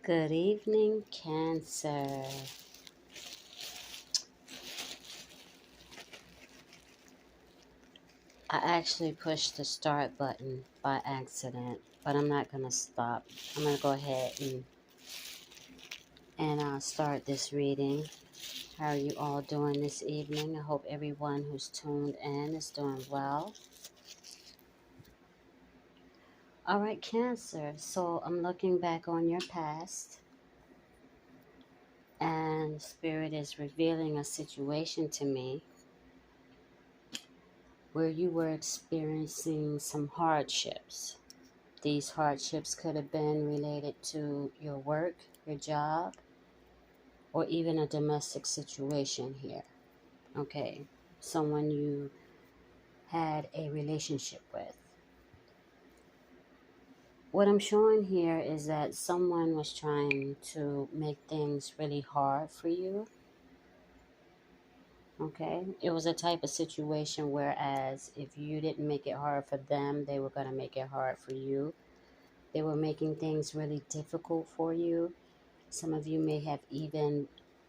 Good evening, Cancer. I actually pushed the start button by accident, but I'm not going to stop. I'm going to go ahead and start this reading. How are you all doing this evening? I hope everyone who's tuned in is doing well. All right, Cancer. So I'm looking back on your past, and Spirit is revealing a situation to me where you were experiencing some hardships. These hardships could have been related to your work, your job, or even a domestic situation here. Okay, someone you had a relationship with. What I'm showing here is that someone was trying to make things really hard for you. Okay, it was a type of situation whereas if you didn't make it hard for them, they were going to make it hard for you. They were making things really difficult for you. Some of you may have even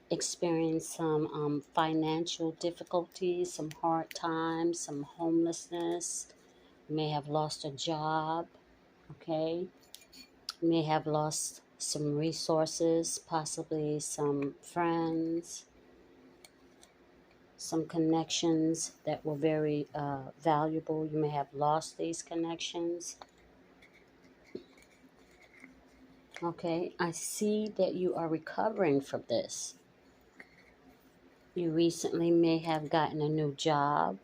experienced some financial difficulties, some hard times, some homelessness. You may have lost a job, okay? You may have lost some resources, possibly some friends, some connections that were very valuable. You may have lost these connections. Okay, I see that you are recovering from this. You recently may have gotten a new job.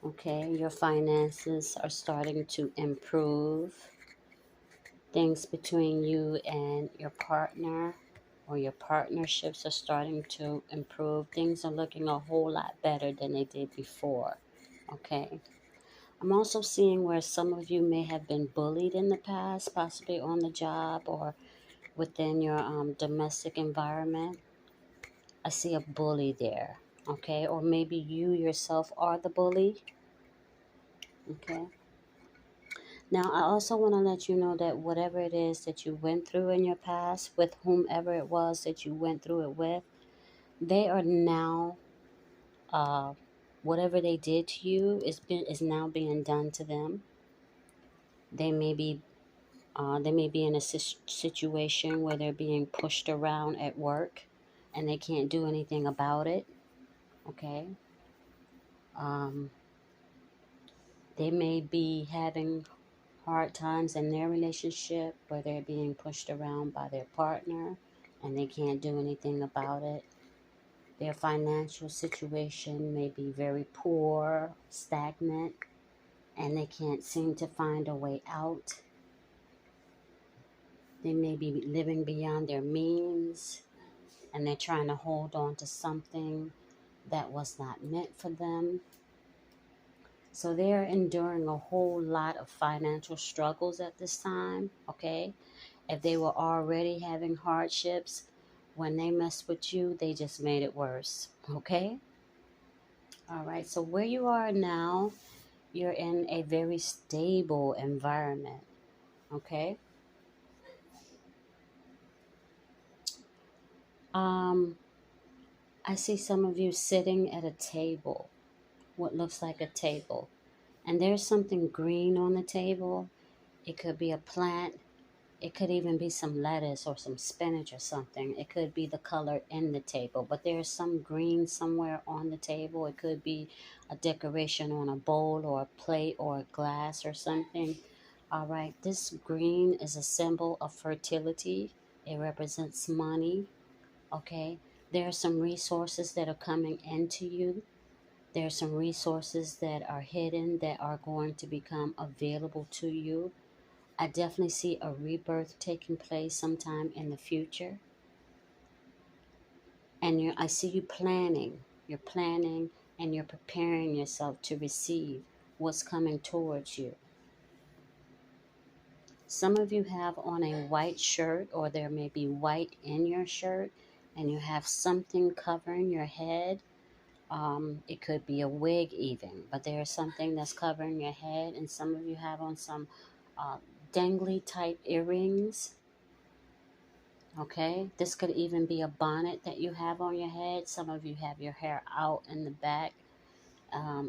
Okay, your finances are starting to improve. Things between you and your partner or your partnerships are starting to improve. Things are looking a whole lot better than they did before. Okay. I'm also seeing where some of you may have been bullied in the past, possibly on the job or within your domestic environment. I see a bully there. Okay. Or maybe you yourself are the bully. Okay. Now, I also want to let you know that whatever it is that you went through in your past, with whomever it was that you went through it with, they are now, uh, whatever they did to you is now being done to them. They may be, they may be in a situation where they're being pushed around at work, and they can't do anything about it. Okay. Um, they may be having hard times in their relationship where they're being pushed around by their partner and they can't do anything about it. Their financial situation may be very poor, stagnant, and they can't seem to find a way out. They may be living beyond their means and they're trying to hold on to something that was not meant for them. So they're enduring a whole lot of financial struggles at this time, okay? If they were already having hardships, when they messed with you, they just made it worse. Okay? All right. So where you are now, you're in a very stable environment. Okay? Um, I see some of you sitting at a table, what looks like a table. And there's something green on the table. It could be a plant. It could even be some lettuce or some spinach or something. It could be the color in the table, but there's some green somewhere on the table. It could be a decoration on a bowl or a plate or a glass or something. All right, this green is a symbol of fertility. It represents money. Okay, there are some resources that are coming into you. There are some resources that are hidden that are going to become available to you. I definitely see a rebirth taking place sometime in the future. And I see you planning. You're planning and you're preparing yourself to receive what's coming towards you. Some of you have on a white shirt, or there may be white in your shirt, and you have something covering your head. It could be a wig even, but there's something that's covering your head, and some of you have on some uh, dangly type earrings. Okay, this could even be a bonnet that you have on your head. Some of you have your hair out in the back.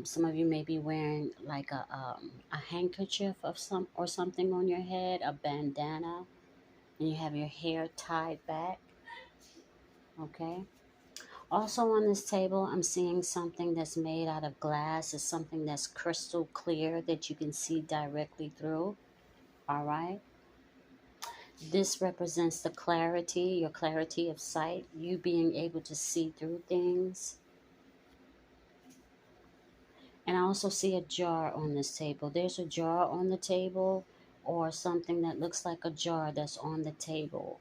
Some of you may be wearing like a handkerchief of some or something on your head, a bandana, and you have your hair tied back. Okay. Also on this table, I'm seeing something that's made out of glass. It's something that's crystal clear that you can see directly through. All right. This represents the clarity, your clarity of sight, you being able to see through things. And I also see a jar on this table. There's a jar on the table or something that looks like a jar that's on the table.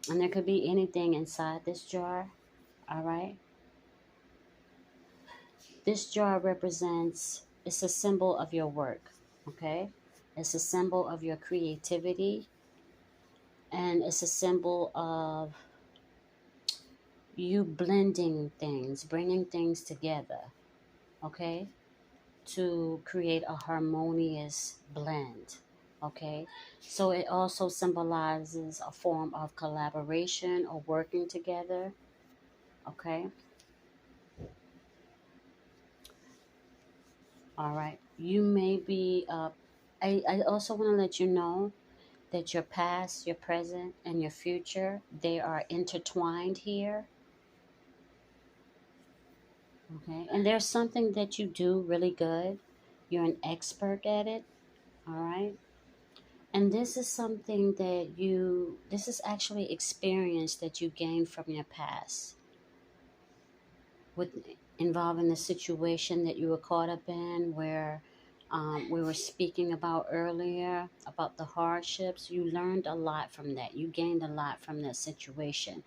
And there could be anything inside this jar. All right. This jar represents, it's a symbol of your work. Okay. It's a symbol of your creativity. And it's a symbol of you blending things, bringing things together. Okay. To create a harmonious blend. Okay, so it also symbolizes a form of collaboration or working together. Okay, all right. You may be, I also want to let you know that your past, your present, and your future, they are intertwined here. Okay, and there's something that you do really good. You're an expert at it. All right. And this is something that this is actually experience that you gained from your past with involving the situation that you were caught up in where we were speaking about earlier about the hardships. You learned a lot from that. You gained a lot from that situation.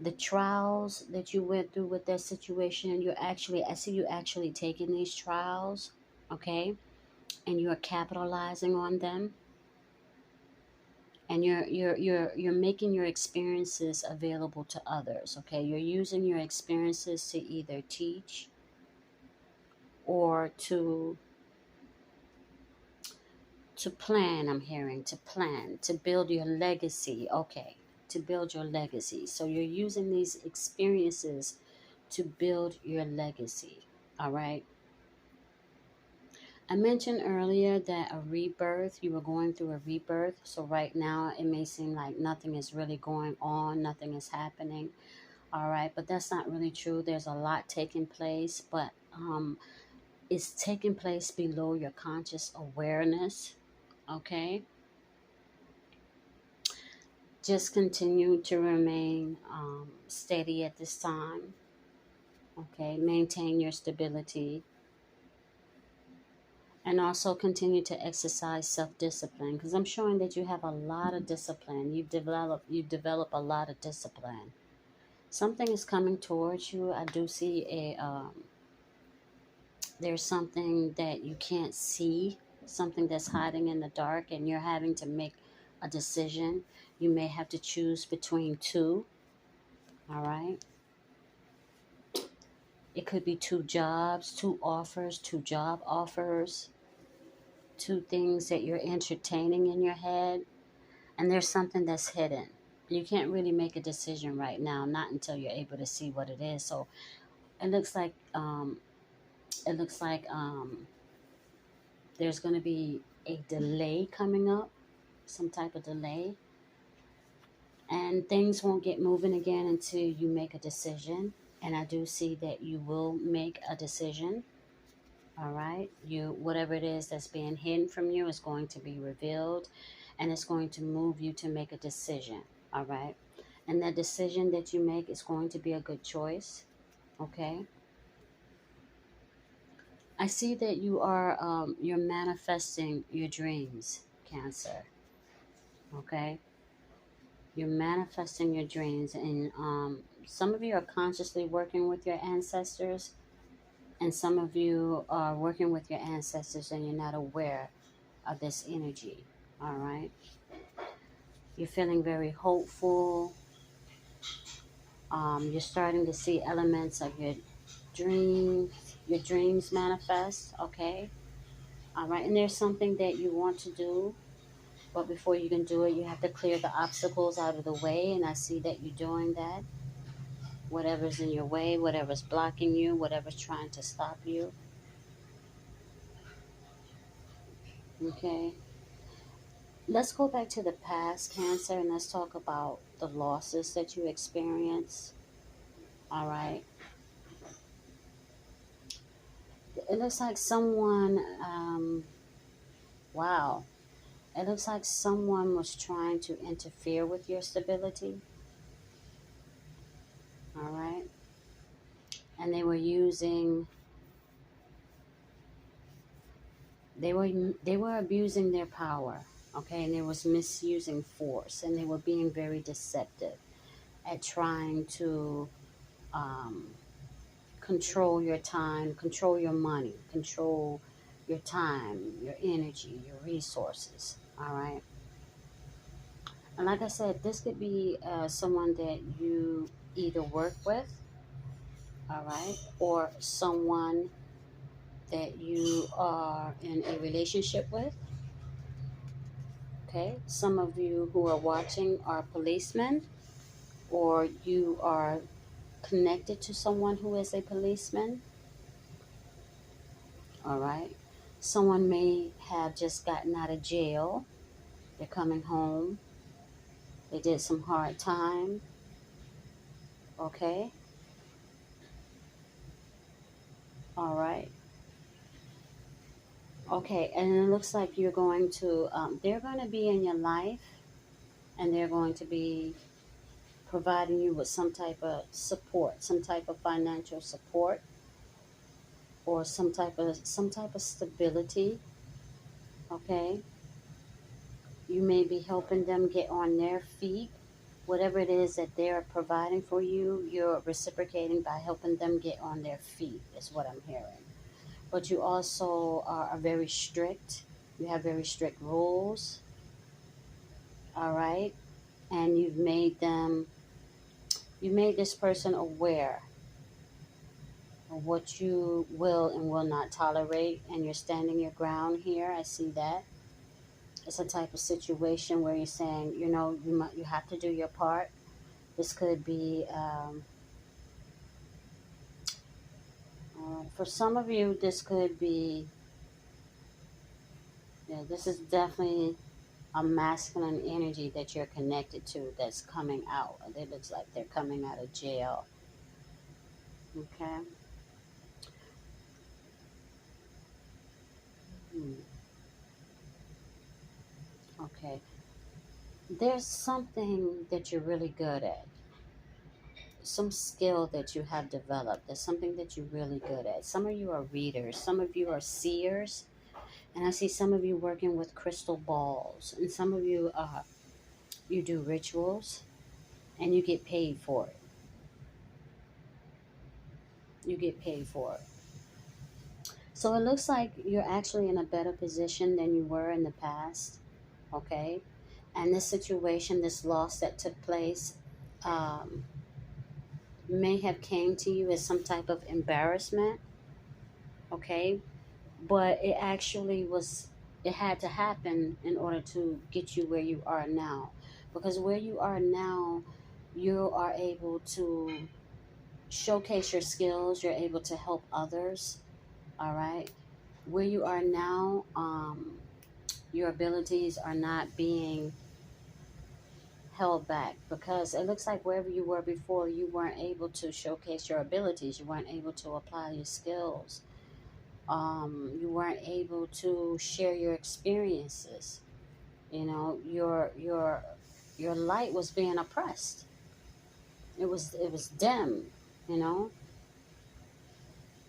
The trials that you went through with that situation, I see you actually taking these trials, okay? And you are capitalizing on them, and you're making your experiences available to others. Okay, you're using your experiences to either teach or to plan. I'm hearing to plan, to build your legacy. Okay, to build your legacy. So you're using these experiences to build your legacy. All right. I mentioned earlier that a rebirth, you were going through a rebirth. So right now it may seem like nothing is really going on, nothing is happening. All right, but that's not really true. There's a lot taking place, but it's taking place below your conscious awareness. Okay, just continue to remain steady at this time. Okay, maintain your stability and also continue to exercise self-discipline because I'm showing that you have a lot of discipline. You've developed a lot of discipline. Something is coming towards you. I do see there's something that you can't see, something that's hiding in the dark, and you're having to make a decision. You may have to choose between two. All right. It could be two jobs, two offers, two job offers, two things that you're entertaining in your head, and there's something that's hidden. You can't really make a decision right now, not until you're able to see what it is. So it looks like it looks like there's going to be a delay coming up, some type of delay, and things won't get moving again until you make a decision. And I do see that you will make a decision. All right, you whatever it is that's being hidden from you is going to be revealed, and it's going to move you to make a decision. All right, and that decision that you make is going to be a good choice. Okay, I see that you're manifesting your dreams, Cancer. Okay, you're manifesting your dreams, and some of you are consciously working with your ancestors, and some of you are working with your ancestors and you're not aware of this energy. All right, you're feeling very hopeful. You're starting to see elements of your dreams manifest. Okay, all right, and there's something that you want to do. But before you can do it, you have to clear the obstacles out of the way. And I see that you're doing that. Whatever's in your way, whatever's blocking you, whatever's trying to stop you. Okay. Let's go back to the past, Cancer, and let's talk about the losses that you experience. All right. It looks like someone, wow, it looks like someone was trying to interfere with your stability. All right. And they were they were abusing their power. Okay, and they was misusing force, and they were being very deceptive at trying to um, control your time, control your money, control your time, your energy, your resources. All right. And like I said, this could be someone that you either work with, all right, or someone that you are in a relationship with. Okay. Some of you who are watching are policemen, or you are connected to someone who is a policeman. All right. Someone may have just gotten out of jail. They're coming home. They did some hard time. Okay. All right. Okay. And it looks like you're going to, they're going to be in your life, and they're going to be providing you with some type of support, some type of financial support, or some type of stability. Okay. You may be helping them get on their feet. Whatever it is that they're providing for you, you're reciprocating by helping them get on their feet, is what I'm hearing. But you also are very strict. You have very strict rules, all right? And you made this person aware of what you will and will not tolerate, and you're standing your ground here. I see that. It's a type of situation where you're saying, you have to do your part. This could be, for some of you, this could be, yeah, this is definitely a masculine energy that you're connected to that's coming out. It looks like they're coming out of jail. Okay. Hmm. Okay. There's something that you're really good at, some skill that you have developed. There's something that you're really good at. Some of you are readers, some of you are seers, and I see some of you working with crystal balls, and some of you you do rituals, and you get paid for it. You get paid for it. So it looks like you're actually in a better position than you were in the past. Okay. And this situation, this loss that took place, um, may have came to you as some type of embarrassment. Okay. But it actually was, it had to happen in order to get you where you are now. Because where you are now, you are able to showcase your skills, you're able to help others. All right. Where you are now, your abilities are not being held back, because it looks like wherever you were before, you weren't able to showcase your abilities, you weren't able to apply your skills, you weren't able to share your experiences. Your light was being oppressed. It was dim. you know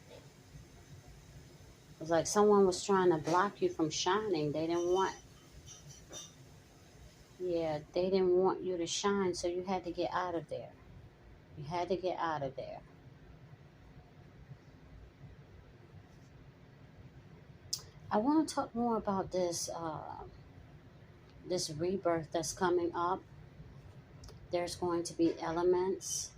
it was like someone was trying to block you from shining. They didn't want you to shine, so you had to get out of there. You had to get out of there. I want to talk more about this rebirth that's coming up. There's going to be elements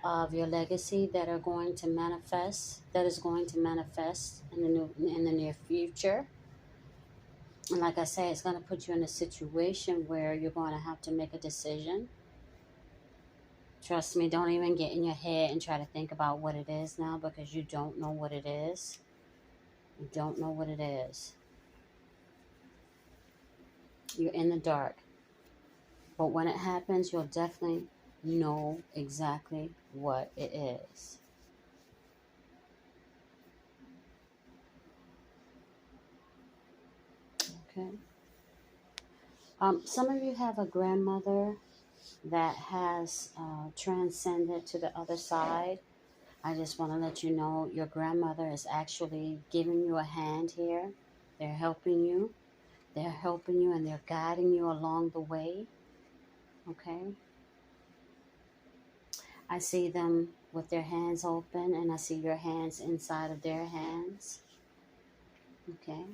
of your legacy that are going to manifest. That is going to manifest in the near future. And like I say, it's going to put you in a situation where you're going to have to make a decision. Trust me, don't even get in your head and try to think about what it is now, because you don't know what it is. You don't know what it is. You're in the dark. But when it happens, you'll definitely know exactly what it is. Okay. Some of you have a grandmother that has transcended to the other side. I just want to let you know your grandmother is actually giving you a hand here. They're helping you. They're helping you and they're guiding you along the way. Okay. I see them with their hands open, and I see your hands inside of their hands. Okay.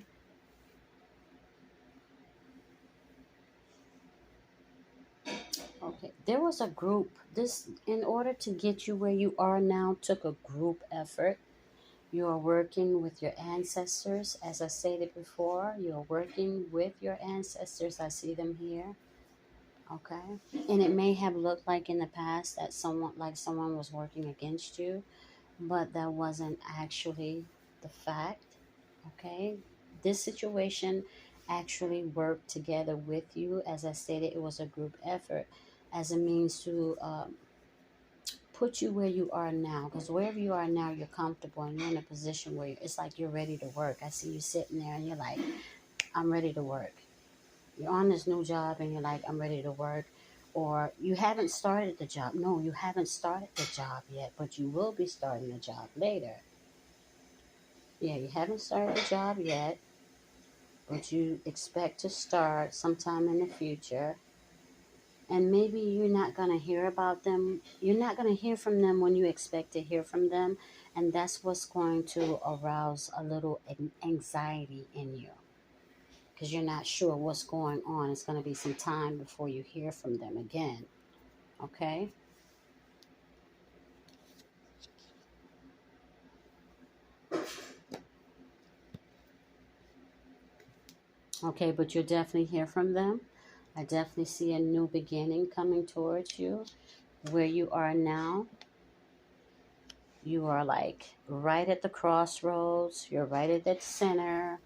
Okay. There was a group. This, in order to get you where you are now, took a group effort. You are working with your ancestors. As I stated before, you are working with your ancestors. I see them here. Okay. And it may have looked like in the past that someone was working against you, but that wasn't actually the fact. Okay. This situation actually worked together with you. As I stated, it was a group effort as a means to put you where you are now. Because wherever you are now, you're comfortable and you're in a position where it's like you're ready to work. I see you sitting there and you're like, I'm ready to work. You're on this new job and you're like, I'm ready to work. Or you haven't started the job. No, you haven't started the job yet, but you will be starting the job later. Yeah, you haven't started the job yet, but you expect to start sometime in the future. And maybe you're not going to hear about them. You're not going to hear from them when you expect to hear from them. And that's what's going to arouse a little anxiety in you, because you're not sure what's going on. It's going to be some time before you hear from them again. Okay? Okay, but you'll definitely hear from them. I definitely see a new beginning coming towards you. Where you are now, you are like right at the crossroads. You're right at that center.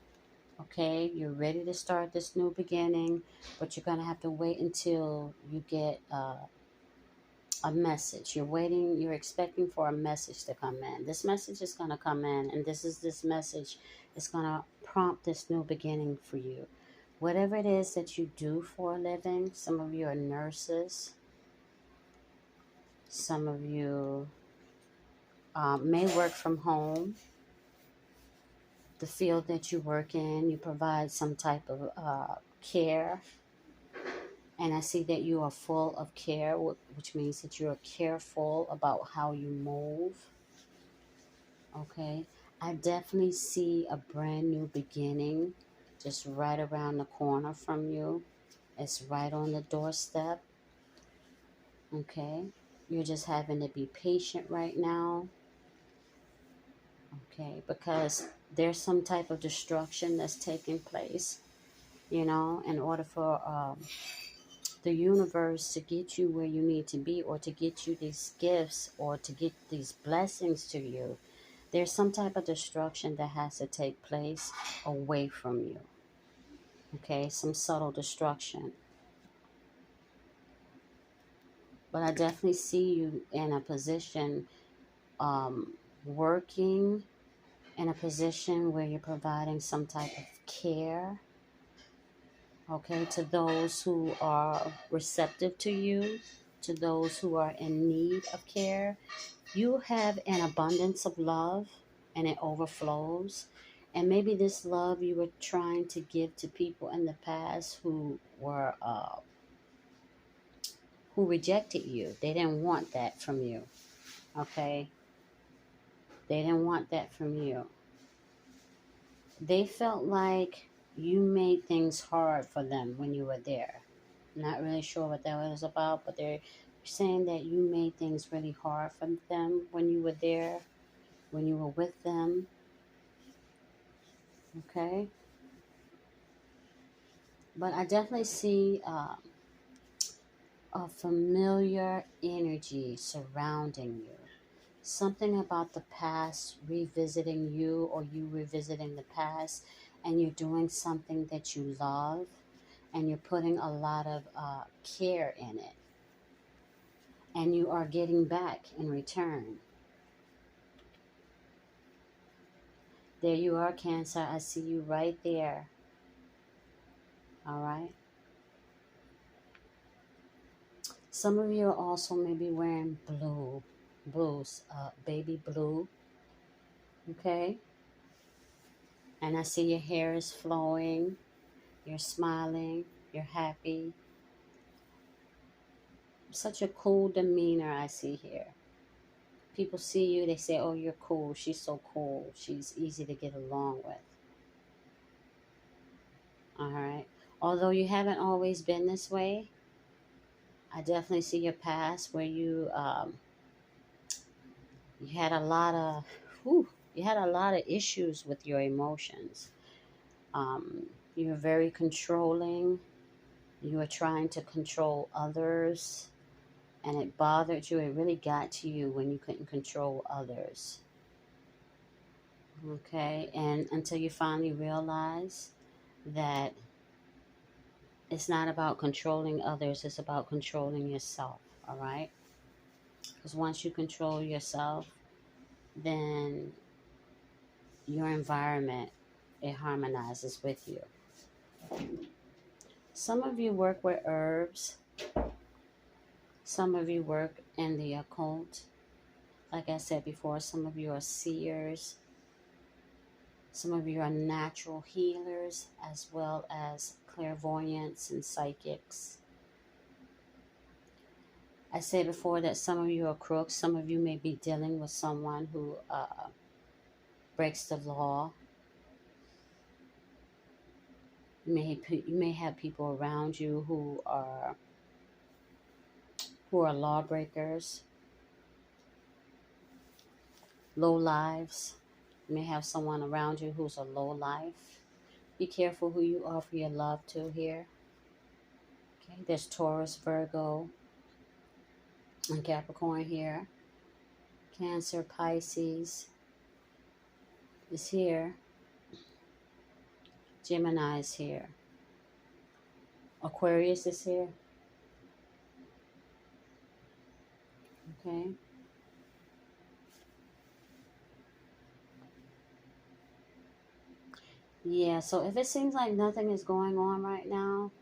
Okay, you're ready to start this new beginning, but you're going to have to wait until you get a message. You're expecting for a message to come in. This message is going to come in, and this message is going to prompt this new beginning for you. Whatever it is that you do for a living, some of you are nurses, some of you may work from home. The field that you work in, you provide some type of care. And I see that you are full of care, which means that you are careful about how you move. Okay. I definitely see a brand new beginning just right around the corner from you. It's right on the doorstep. Okay. You're just having to be patient right now. Okay. Because there's some type of destruction that's taking place, in order for the universe to get you where you need to be, or to get you these gifts, or to get these blessings to you. There's some type of destruction that has to take place away from you. Okay, some subtle destruction. But I definitely see you in a position, working in a position where you're providing some type of care, okay, to those who are receptive to you, to those who are in need of care. You have an abundance of love and it overflows. And maybe this love you were trying to give to people in the past who rejected you. They didn't want that from you. Okay? They didn't want that from you. They felt like you made things hard for them when you were there. Not really sure what that was about, but they're saying that you made things really hard for them when you were there, when you were with them. Okay? But I definitely see a familiar energy surrounding you. Something about the past revisiting you, or you revisiting the past, and you're doing something that you love, and you're putting a lot of care in it, and you are getting back in return. There you are, Cancer. I see you right there. All right. Some of you are also maybe wearing blues, baby blue. Okay. And I see your hair is flowing. You're smiling. You're happy. Such a cool demeanor I see here. People see you, they say, oh, you're cool. She's so cool. She's easy to get along with. All right. Although you haven't always been this way, I definitely see your past where you had a lot of, whew, you had a lot of issues with your emotions. Um, you were very controlling. You were trying to control others, and it bothered you. It really got to you when you couldn't control others. Okay, and until you finally realize that it's not about controlling others, it's about controlling yourself. All right, because once you control yourself, then your environment, it harmonizes with you. Some of you work with herbs, some of you work in the occult. Like I said before, some of you are seers, some of you are natural healers, as well as clairvoyants and psychics. I said before that some of you are crooks. Some of you may be dealing with someone who breaks the law. You may have people around you who are lawbreakers, low lives. You may have someone around you who's a low life. Be careful who you offer your love to here. Okay, there's Taurus, Virgo, and Capricorn here. Cancer, Pisces is here. Gemini is here. Aquarius is here. Okay. Yeah, so if it seems like nothing is going on right now,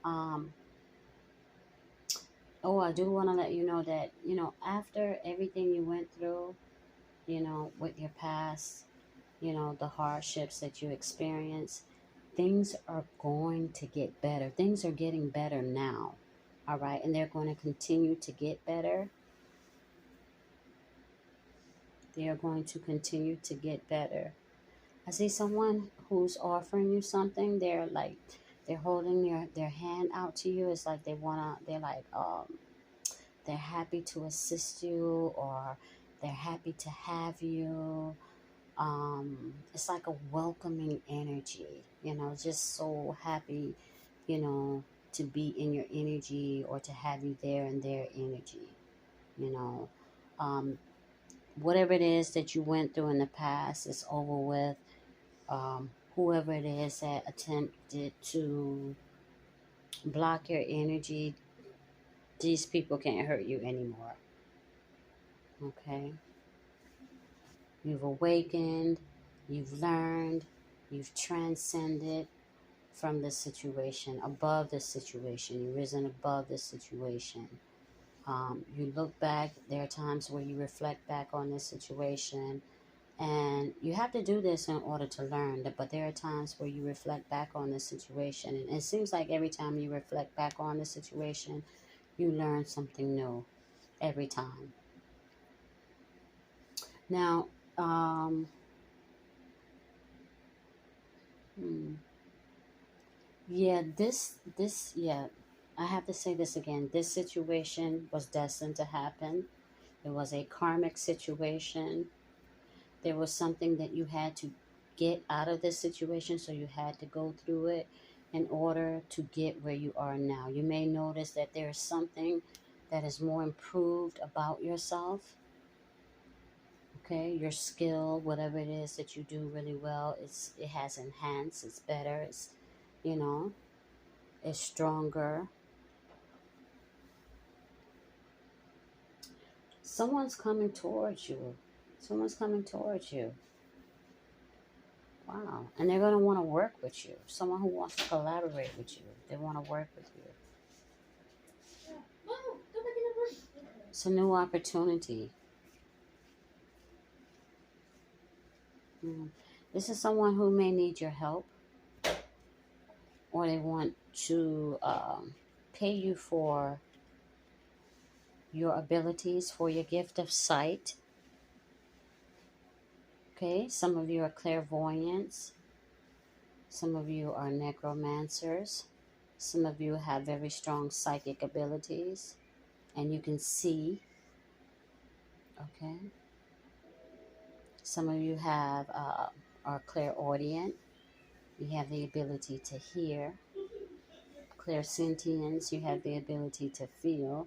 um, oh, I do want to let you know that, after everything you went through, with your past, the hardships that you experienced, things are going to get better. Things are getting better now. All right. And they're going to continue to get better. They are going to continue to get better. I see someone who's offering you something. They're holding their hand out to you. It's like they're happy to assist you, or they're happy to have you. It's like a welcoming energy, just so happy, you know, to be in your energy, or to have you there in their energy, you know. Um, Whatever it is that you went through in the past is over with. Whoever it is that attempted to block your energy, these people can't hurt you anymore. Okay? You've awakened, you've learned, you've transcended from this situation, above this situation. You've risen above this situation. You look back, there are times where you reflect back on this situation, and you have to do this in order to learn. But there are times where you reflect back on this situation, and it seems like every time you reflect back on the situation, you learn something new every time. Now, hmm, yeah, yeah, I have to say this again. This situation was destined to happen. It was a karmic situation. There was something that you had to get out of this situation, so you had to go through it. in order to get where you are now. You may notice that there's something that is more improved about yourself. Okay, your skill, whatever it is that you do really well, it has enhanced, it's better, you know, it's stronger. Someone's coming towards you. Someone's coming towards you. Wow. And they're going to want to work with you. Someone who wants to collaborate with you. They want to work with you. It's a new opportunity. This is someone who may need your help, or they want to pay you for your abilities, for your gift of sight. Okay, some of you are clairvoyants. Some of you are necromancers. Some of you have very strong psychic abilities, and you can see. Okay. Some of you have are clairaudient. You have the ability to hear. Clairsentience, you have the ability to feel.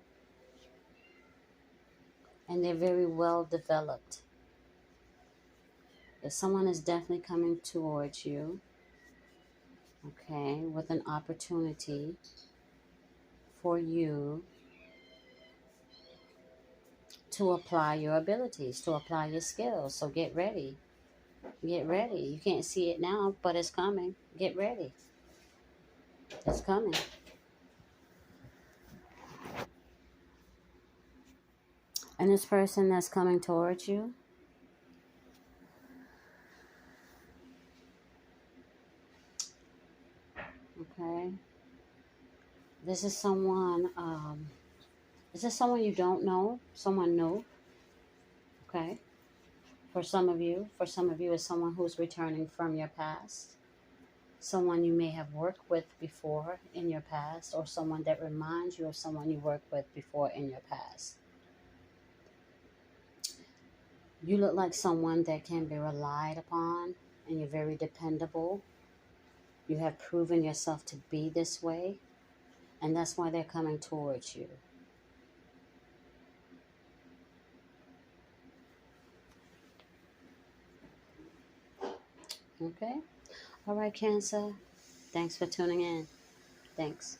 And they're very well developed. If someone is definitely coming towards you, okay, with an opportunity for you to apply your abilities, to apply your skills. So get ready. Get ready. You can't see it now, but it's coming. Get ready. It's coming. And this person that's coming towards you, okay, this is someone, you don't know, someone new, okay? For some of you, it's someone who's returning from your past, someone you may have worked with before in your past, or someone that reminds you of someone you worked with before in your past. You look like someone that can be relied upon, and you're very dependable. You have proven yourself to be this way, and that's why they're coming towards you. Okay? All right, Cancer. Thanks for tuning in. Thanks.